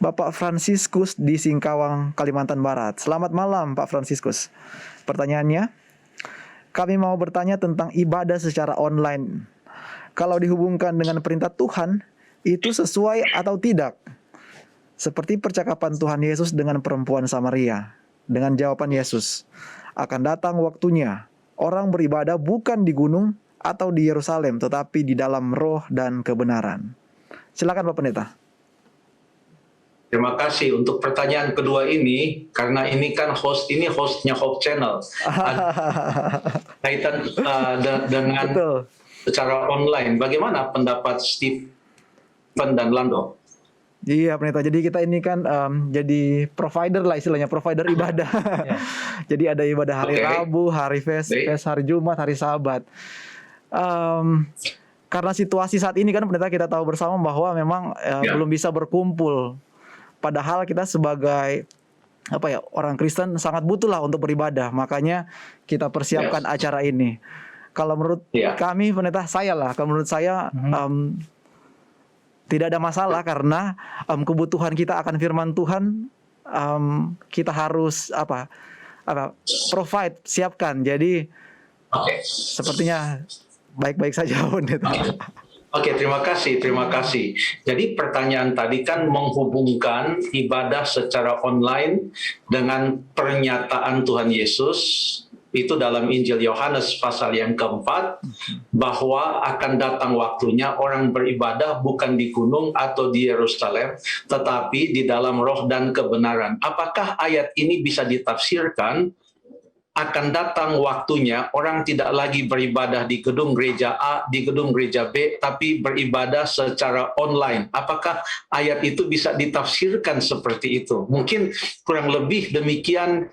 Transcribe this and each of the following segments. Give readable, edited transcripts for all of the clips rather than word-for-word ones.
Bapak Fransiskus di Singkawang, Kalimantan Barat. Selamat malam, Pak Fransiskus. Pertanyaannya, kami mau bertanya tentang ibadah secara online. Kalau dihubungkan dengan perintah Tuhan, itu sesuai atau tidak? Seperti percakapan Tuhan Yesus dengan perempuan Samaria. Dengan jawaban Yesus, akan datang waktunya orang beribadah bukan di gunung atau di Yerusalem, tetapi di dalam roh dan kebenaran. Silakan Pak Pendeta. Terima kasih untuk pertanyaan kedua ini, karena ini kan hostnya Hope Channel. Kaitan dengan Betul. Secara online, bagaimana pendapat Stephen dan Lando? Iya Pendeta, jadi kita ini kan jadi provider lah istilahnya, provider ibadah. Jadi ada ibadah hari Rabu, hari Fest, hari Jumat, hari Sabat. Karena situasi saat ini kan Pendeta, kita tahu bersama bahwa memang belum bisa berkumpul. Padahal kita sebagai orang Kristen sangat butuh lah untuk beribadah. Makanya kita persiapkan acara ini. Kalau menurut kami Pendeta, kalau menurut saya tidak ada masalah karena kebutuhan kita akan firman Tuhan kita harus provide, siapkan. Jadi sepertinya baik-baik saja Pendeta. Oke, terima kasih. Jadi pertanyaan tadi kan menghubungkan ibadah secara online dengan pernyataan Tuhan Yesus, itu dalam Injil Yohanes pasal yang keempat, bahwa akan datang waktunya orang beribadah bukan di gunung atau di Yerusalem, tetapi di dalam roh dan kebenaran. Apakah ayat ini bisa ditafsirkan akan datang waktunya orang tidak lagi beribadah di gedung gereja A, di gedung gereja B, tapi beribadah secara online? Apakah ayat itu bisa ditafsirkan seperti itu? Mungkin kurang lebih demikian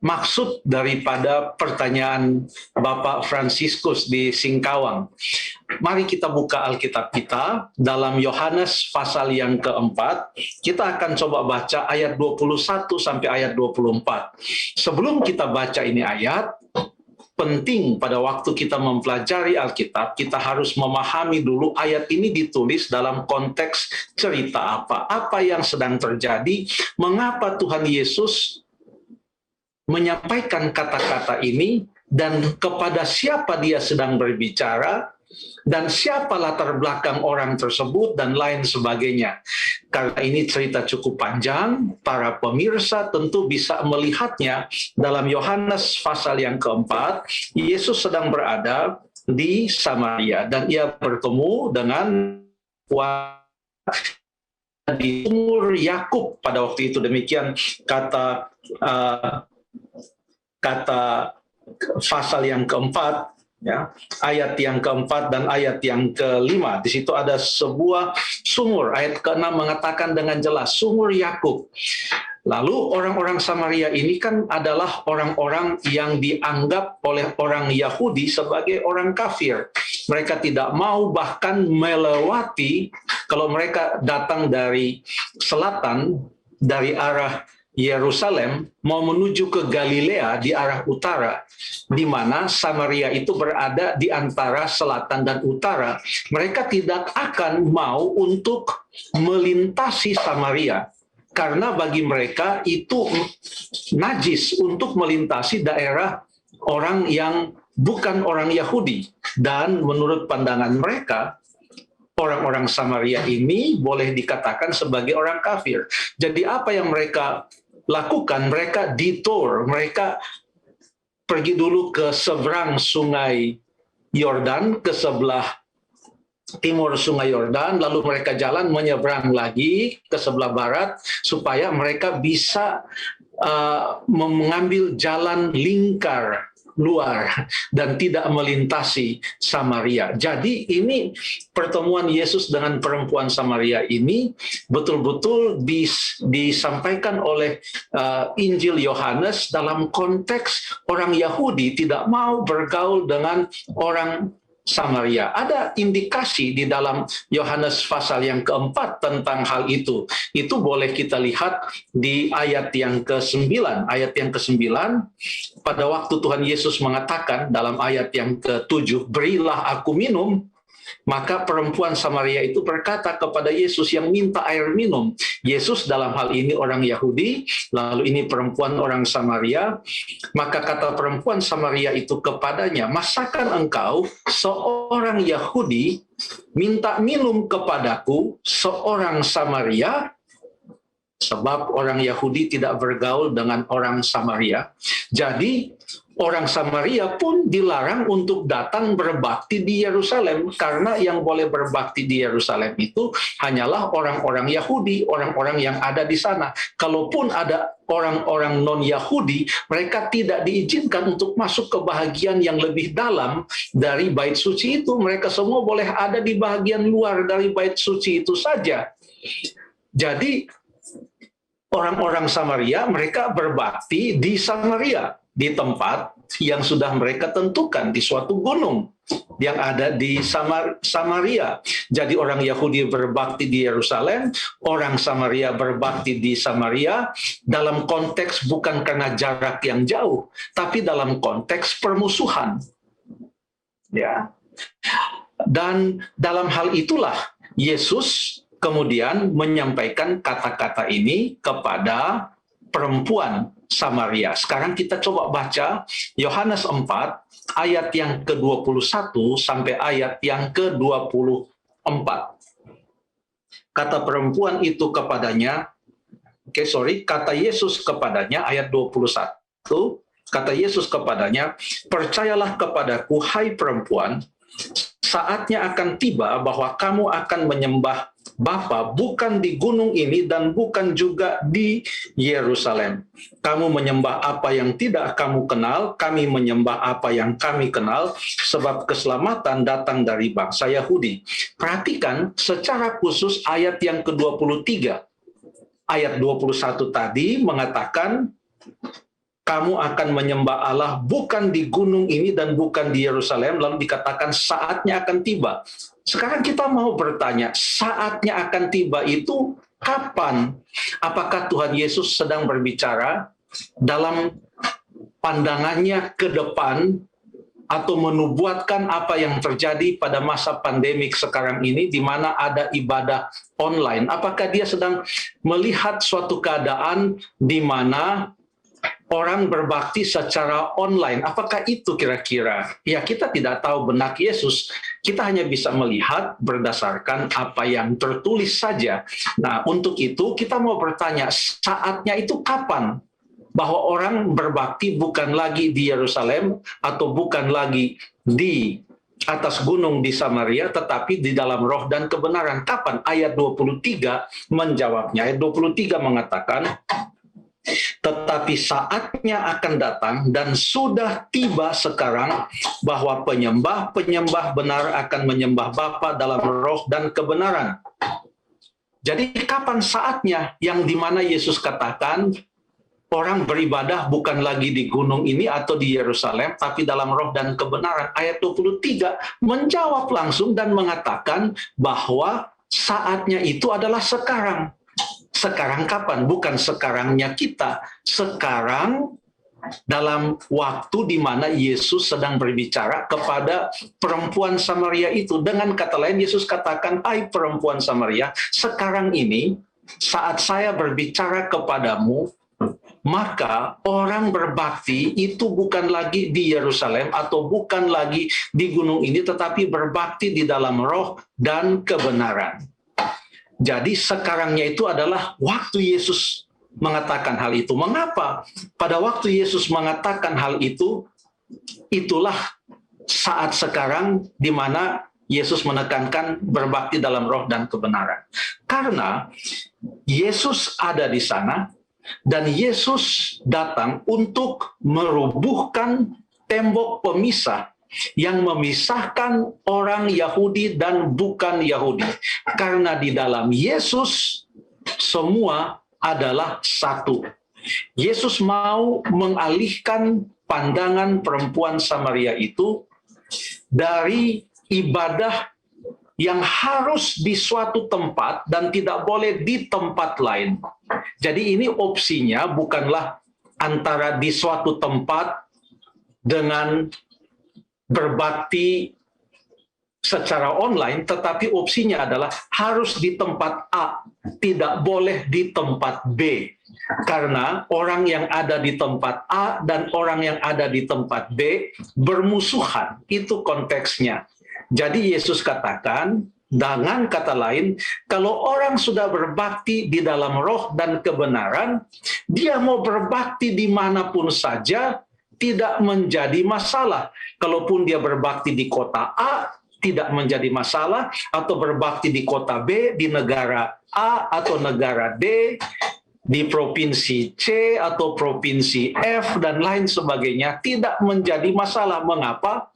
maksud daripada pertanyaan Bapak Fransiskus di Singkawang. Mari kita buka Alkitab kita dalam Yohanes pasal yang keempat. Kita akan coba baca ayat 21 sampai ayat 24. Sebelum kita baca ini ayat, penting pada waktu kita mempelajari Alkitab, kita harus memahami dulu ayat ini ditulis dalam konteks cerita apa. Apa yang sedang terjadi, mengapa Tuhan Yesus menyampaikan kata-kata ini, dan kepada siapa dia sedang berbicara, dan siapa latar belakang orang tersebut, dan lain sebagainya. Karena ini cerita cukup panjang, para pemirsa tentu bisa melihatnya dalam Yohanes pasal yang keempat. Yesus sedang berada di Samaria, dan ia bertemu dengan di sumur Yakub pada waktu itu. Demikian kata pasal yang keempat, ayat yang keempat dan ayat yang kelima. Di situ ada sebuah sumur. Ayat ke-6 mengatakan dengan jelas, sumur Yakub. Lalu orang-orang Samaria ini kan adalah orang-orang yang dianggap oleh orang Yahudi sebagai orang kafir. Mereka tidak mau bahkan melewati, kalau mereka datang dari selatan, dari arah Yerusalem, mau menuju ke Galilea di arah utara, di mana Samaria itu berada di antara selatan dan utara. Mereka tidak akan mau untuk melintasi Samaria, karena bagi mereka itu najis untuk melintasi daerah orang yang bukan orang Yahudi. Dan menurut pandangan mereka, orang-orang Samaria ini boleh dikatakan sebagai orang kafir. Jadi apa yang mereka lakukan? Mereka detour, mereka pergi dulu ke seberang sungai Yordan, ke sebelah timur sungai Yordan, lalu mereka jalan menyeberang lagi ke sebelah barat, supaya mereka bisa mengambil jalan lingkar luar dan tidak melintasi Samaria. Jadi ini pertemuan Yesus dengan perempuan Samaria ini betul-betul disampaikan oleh Injil Yohanes dalam konteks orang Yahudi tidak mau bergaul dengan orang Samaria. Ada indikasi di dalam Yohanes pasal yang keempat tentang hal itu. Itu boleh kita lihat di ayat yang ke-9. Ayat yang ke-9, pada waktu Tuhan Yesus mengatakan dalam ayat yang ke-7, berilah aku minum, Maka perempuan Samaria itu berkata kepada Yesus yang minta air minum. Yesus dalam hal ini orang Yahudi, lalu ini perempuan orang Samaria. Maka kata perempuan Samaria itu kepadanya, masakan engkau seorang Yahudi minta minum kepadaku seorang Samaria? Sebab orang Yahudi tidak bergaul dengan orang Samaria. Jadi orang Samaria pun dilarang untuk datang berbakti di Yerusalem, karena yang boleh berbakti di Yerusalem itu hanyalah orang-orang Yahudi, orang-orang yang ada di sana. Kalaupun ada orang-orang non-Yahudi, mereka tidak diizinkan untuk masuk ke bahagian yang lebih dalam dari bait suci itu. Mereka semua boleh ada di bahagian luar dari bait suci itu saja. Jadi orang-orang Samaria, mereka berbakti di Samaria, di tempat yang sudah mereka tentukan, di suatu gunung yang ada di Samaria. Jadi orang Yahudi berbakti di Yerusalem, orang Samaria berbakti di Samaria, dalam konteks bukan karena jarak yang jauh, tapi dalam konteks permusuhan. Ya. Dan dalam hal itulah Yesus kemudian menyampaikan kata-kata ini kepada perempuan Samaria. Sekarang kita coba baca Yohanes 4 ayat yang ke-21 sampai ayat yang ke-24. Kata perempuan itu kepadanya, kata Yesus kepadanya, ayat 21, kata Yesus kepadanya, percayalah kepadaku, hai perempuan, saatnya akan tiba bahwa kamu akan menyembah Bapa bukan di gunung ini dan bukan juga di Yerusalem. Kamu menyembah apa yang tidak kamu kenal, kami menyembah apa yang kami kenal, sebab keselamatan datang dari bangsa Yahudi. Perhatikan secara khusus ayat yang ke-23. Ayat 21 tadi mengatakan, kamu akan menyembah Allah bukan di gunung ini dan bukan di Yerusalem, lalu dikatakan saatnya akan tiba. Sekarang kita mau bertanya, saatnya akan tiba itu kapan? Apakah Tuhan Yesus sedang berbicara dalam pandangannya ke depan atau menubuatkan apa yang terjadi pada masa pandemik sekarang ini di mana ada ibadah online? Apakah dia sedang melihat suatu keadaan di mana orang berbakti secara online? Apakah itu kira-kira? Ya, kita tidak tahu benak Yesus. Kita hanya bisa melihat berdasarkan apa yang tertulis saja. Nah, untuk itu kita mau bertanya, saatnya itu kapan? Bahwa orang berbakti bukan lagi di Yerusalem atau bukan lagi di atas gunung di Samaria, tetapi di dalam roh dan kebenaran. Kapan? Ayat 23 menjawabnya. Ayat 23 mengatakan, tetapi saatnya akan datang dan sudah tiba sekarang bahwa penyembah-penyembah benar akan menyembah Bapa dalam roh dan kebenaran. Jadi kapan saatnya yang dimana Yesus katakan orang beribadah bukan lagi di gunung ini atau di Yerusalem, tapi dalam roh dan kebenaran? Ayat 23 menjawab langsung dan mengatakan bahwa saatnya itu adalah sekarang. Sekarang kapan? Bukan sekarangnya kita. Sekarang dalam waktu di mana Yesus sedang berbicara kepada perempuan Samaria itu. Dengan kata lain, Yesus katakan, hai perempuan Samaria, sekarang ini saat saya berbicara kepadamu, maka orang berbakti itu bukan lagi di Yerusalem atau bukan lagi di gunung ini, tetapi berbakti di dalam roh dan kebenaran. Jadi sekarangnya itu adalah waktu Yesus mengatakan hal itu. Mengapa? Pada waktu Yesus mengatakan hal itu, itulah saat sekarang di mana Yesus menekankan berbakti dalam roh dan kebenaran. Karena Yesus ada di sana dan Yesus datang untuk merubuhkan tembok pemisah yang memisahkan orang Yahudi dan bukan Yahudi. Karena di dalam Yesus semua adalah satu. Yesus mau mengalihkan pandangan perempuan Samaria itu dari ibadah yang harus di suatu tempat dan tidak boleh di tempat lain. Jadi ini opsinya bukanlah antara di suatu tempat dengan berbakti secara online, tetapi opsinya adalah harus di tempat A, tidak boleh di tempat B. Karena orang yang ada di tempat A dan orang yang ada di tempat B bermusuhan. Itu konteksnya. Jadi Yesus katakan, dengan kata lain, kalau orang sudah berbakti di dalam roh dan kebenaran, dia mau berbakti dimanapun saja, tidak menjadi masalah. Kalaupun dia berbakti di kota A, tidak menjadi masalah, atau berbakti di kota B, di negara A atau negara D, di provinsi C atau provinsi F, dan lain sebagainya, tidak menjadi masalah. Mengapa?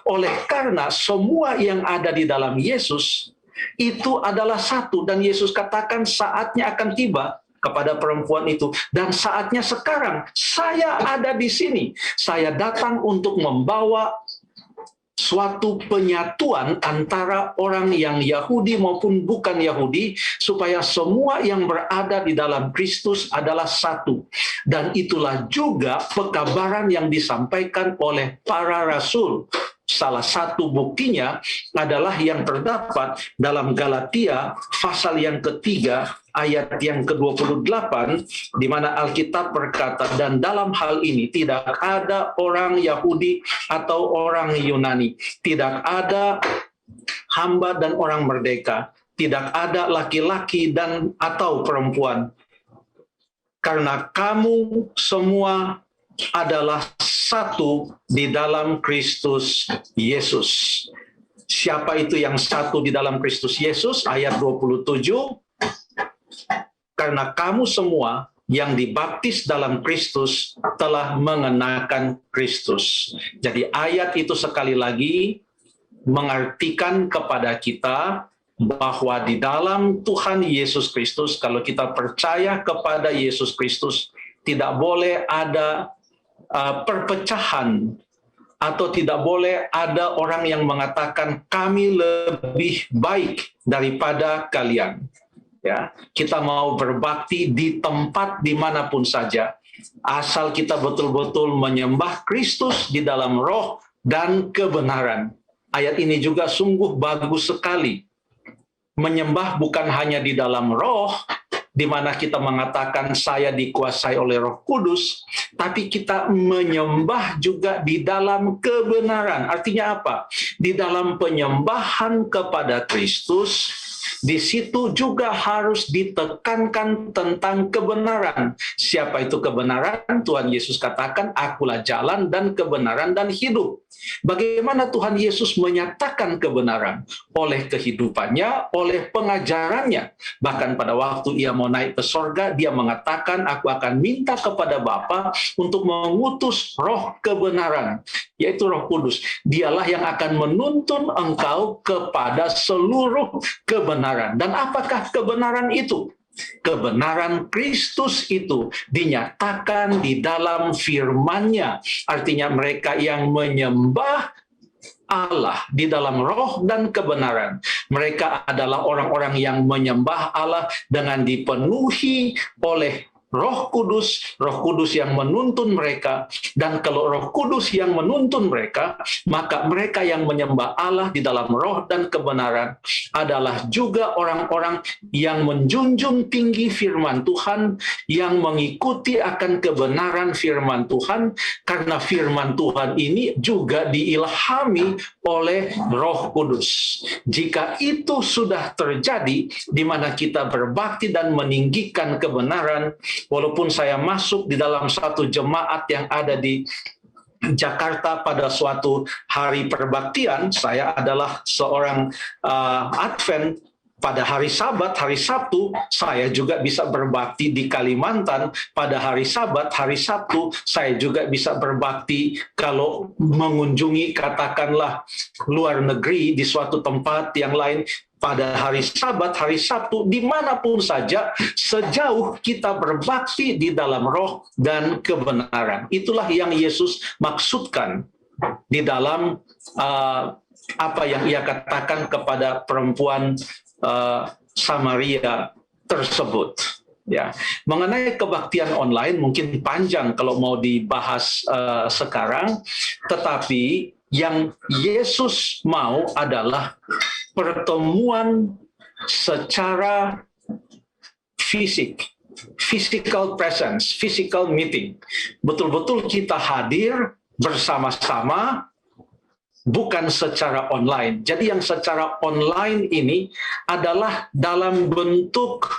Oleh karena semua yang ada di dalam Yesus itu adalah satu, dan Yesus katakan saatnya akan tiba kepada perempuan itu, dan saatnya sekarang. Saya ada di sini, saya datang untuk membawa suatu penyatuan antara orang yang Yahudi maupun bukan Yahudi, supaya semua yang berada di dalam Kristus adalah satu. Dan itulah juga pekabaran yang disampaikan oleh para rasul. Salah satu buktinya adalah yang terdapat dalam Galatia pasal yang ketiga ayat yang ke-28, di mana Alkitab berkata, dan dalam hal ini tidak ada orang Yahudi atau orang Yunani, tidak ada hamba dan orang merdeka, tidak ada laki-laki dan atau perempuan, karena kamu semua adalah satu di dalam Kristus Yesus. Siapa itu yang satu di dalam Kristus Yesus? Ayat 27, karena kamu semua yang dibaptis dalam Kristus telah mengenakan Kristus. Jadi ayat itu sekali lagi mengartikan kepada kita bahwa di dalam Tuhan Yesus Kristus, kalau kita percaya kepada Yesus Kristus, tidak boleh ada perpecahan, atau tidak boleh ada orang yang mengatakan kami lebih baik daripada kalian. Ya, kita mau berbakti di tempat dimanapun saja, asal kita betul-betul menyembah Kristus di dalam roh dan kebenaran. Ayat ini juga sungguh bagus sekali. Menyembah bukan hanya di dalam roh, di mana kita mengatakan saya dikuasai oleh Roh Kudus, tapi kita menyembah juga di dalam kebenaran. Artinya apa? Di dalam penyembahan kepada Kristus, di situ juga harus ditekankan tentang kebenaran. Siapa itu kebenaran? Tuhan Yesus katakan, akulah jalan dan kebenaran dan hidup. Bagaimana Tuhan Yesus menyatakan kebenaran? Oleh kehidupannya, oleh pengajarannya. Bahkan pada waktu ia mau naik ke sorga, dia mengatakan, aku akan minta kepada Bapa untuk mengutus roh kebenaran, yaitu Roh Kudus. Dialah yang akan menuntun engkau kepada seluruh kebenaran. Dan apakah kebenaran itu? Kebenaran Kristus itu dinyatakan di dalam firman-Nya. Artinya mereka yang menyembah Allah di dalam roh dan kebenaran. Mereka adalah orang-orang yang menyembah Allah dengan dipenuhi oleh Roh Kudus yang menuntun mereka. Dan kalau Roh Kudus yang menuntun mereka, maka mereka yang menyembah Allah di dalam roh dan kebenaran adalah juga orang-orang yang menjunjung tinggi firman Tuhan, yang mengikuti akan kebenaran firman Tuhan, karena firman Tuhan ini juga diilhami oleh Roh Kudus. Jika itu sudah terjadi, di mana kita berbakti dan meninggikan kebenaran. Walaupun saya masuk di dalam satu jemaat yang ada di Jakarta pada suatu hari perbaktian, saya adalah seorang Advent. Pada hari Sabat, hari Sabtu, saya juga bisa berbakti di Kalimantan. Pada hari Sabat, hari Sabtu, saya juga bisa berbakti kalau mengunjungi katakanlah luar negeri di suatu tempat yang lain. Pada hari Sabat, hari Sabtu, dimanapun saja, sejauh kita berbakti di dalam roh dan kebenaran. Itulah yang Yesus maksudkan di dalam apa yang ia katakan kepada perempuan Samaria tersebut. Ya, mengenai kebaktian online mungkin panjang kalau mau dibahas sekarang, tetapi Yang Yesus mau adalah pertemuan secara fisik, physical presence, physical meeting. Betul-betul kita hadir bersama-sama, bukan secara online. Jadi yang secara online ini adalah dalam bentuk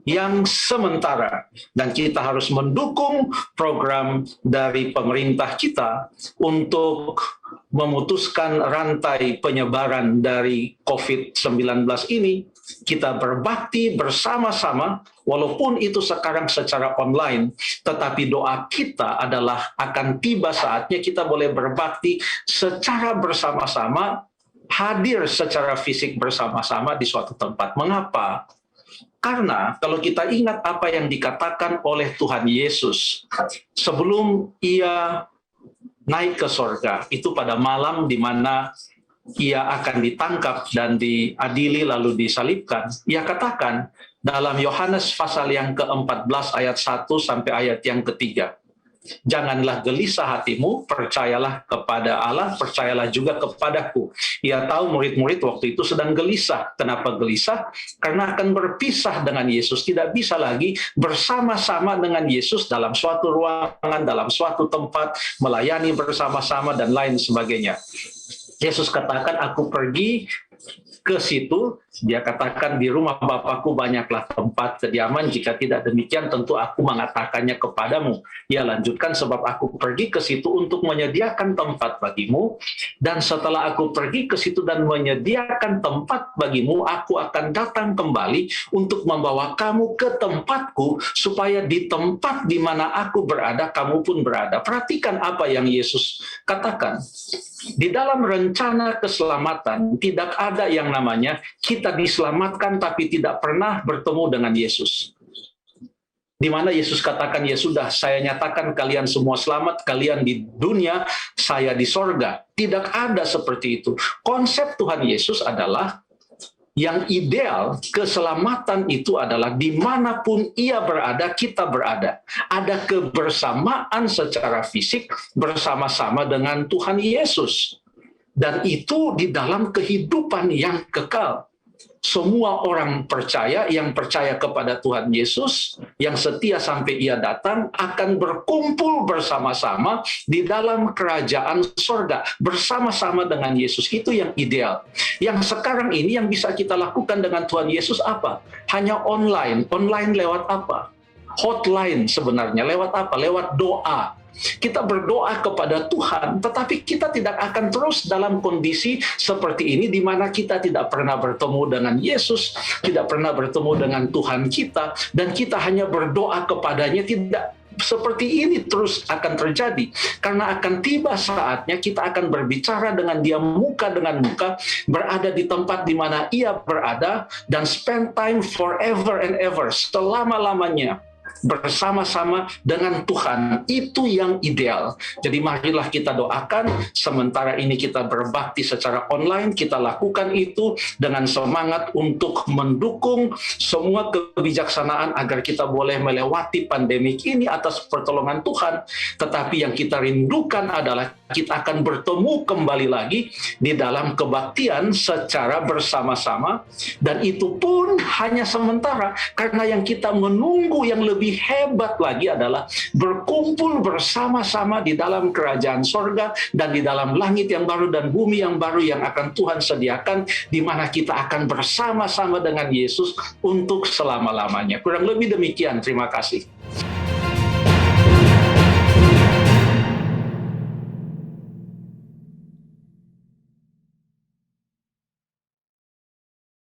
yang sementara, dan kita harus mendukung program dari pemerintah kita untuk memutuskan rantai penyebaran dari COVID-19 ini. Kita berbakti bersama-sama, walaupun itu sekarang secara online, tetapi doa kita adalah akan tiba saatnya kita boleh berbakti secara bersama-sama, hadir secara fisik bersama-sama di suatu tempat. Mengapa? Karena kalau kita ingat apa yang dikatakan oleh Tuhan Yesus sebelum ia naik ke sorga, itu pada malam di mana ia akan ditangkap dan diadili lalu disalibkan, ia katakan dalam Yohanes pasal yang ke-14 ayat 1 sampai ayat yang ke-3. Janganlah gelisah hatimu, percayalah kepada Allah, percayalah juga kepadaku. Ia tahu murid-murid waktu itu sedang gelisah. Kenapa gelisah? Karena akan berpisah dengan Yesus. Tidak bisa lagi bersama-sama dengan Yesus dalam suatu ruangan, dalam suatu tempat, melayani bersama-sama, dan lain sebagainya. Yesus katakan, aku pergi ke situ. Dia katakan, di rumah Bapakku banyaklah tempat kediaman, jika tidak demikian tentu aku mengatakannya kepadamu. Ia lanjutkan, sebab aku pergi ke situ untuk menyediakan tempat bagimu, dan setelah aku pergi ke situ dan menyediakan tempat bagimu, aku akan datang kembali untuk membawa kamu ke tempatku, supaya di tempat di mana aku berada, kamu pun berada. Perhatikan apa yang Yesus katakan. Di dalam rencana keselamatan tidak ada yang namanya kita diselamatkan tapi tidak pernah bertemu dengan Yesus. Di mana Yesus katakan, ya sudah, saya nyatakan kalian semua selamat, kalian di dunia, saya di sorga. Tidak ada seperti itu. Konsep Tuhan Yesus adalah yang ideal, keselamatan itu adalah dimanapun ia berada, kita berada. Ada kebersamaan secara fisik bersama-sama dengan Tuhan Yesus. Dan itu di dalam kehidupan yang kekal. Semua orang percaya, yang percaya kepada Tuhan Yesus, yang setia sampai ia datang, akan berkumpul bersama-sama di dalam kerajaan sorga, bersama-sama dengan Yesus. Itu yang ideal. Yang sekarang ini yang bisa kita lakukan dengan Tuhan Yesus apa? Hanya online. Online lewat apa? Hotline sebenarnya. Lewat apa? Lewat doa. Kita berdoa kepada Tuhan, tetapi kita tidak akan terus dalam kondisi seperti ini, di mana kita tidak pernah bertemu dengan Yesus, tidak pernah bertemu dengan Tuhan kita, dan kita hanya berdoa kepadanya. Tidak seperti ini terus akan terjadi, karena akan tiba saatnya kita akan berbicara dengan Dia muka dengan muka, berada di tempat di mana Ia berada, dan spend time forever and ever, selama-lamanya bersama-sama dengan Tuhan. Itu yang ideal. Jadi marilah kita doakan, sementara ini kita berbakti secara online, kita lakukan itu dengan semangat untuk mendukung semua kebijaksanaan agar kita boleh melewati pandemik ini atas pertolongan Tuhan. Tetapi yang kita rindukan adalah kita akan bertemu kembali lagi di dalam kebaktian secara bersama-sama, dan itu pun hanya sementara, karena yang kita menunggu yang lebih hebat lagi adalah berkumpul bersama-sama di dalam kerajaan sorga dan di dalam langit yang baru dan bumi yang baru yang akan Tuhan sediakan, di mana kita akan bersama-sama dengan Yesus untuk selama-lamanya. Kurang lebih demikian. Terima kasih.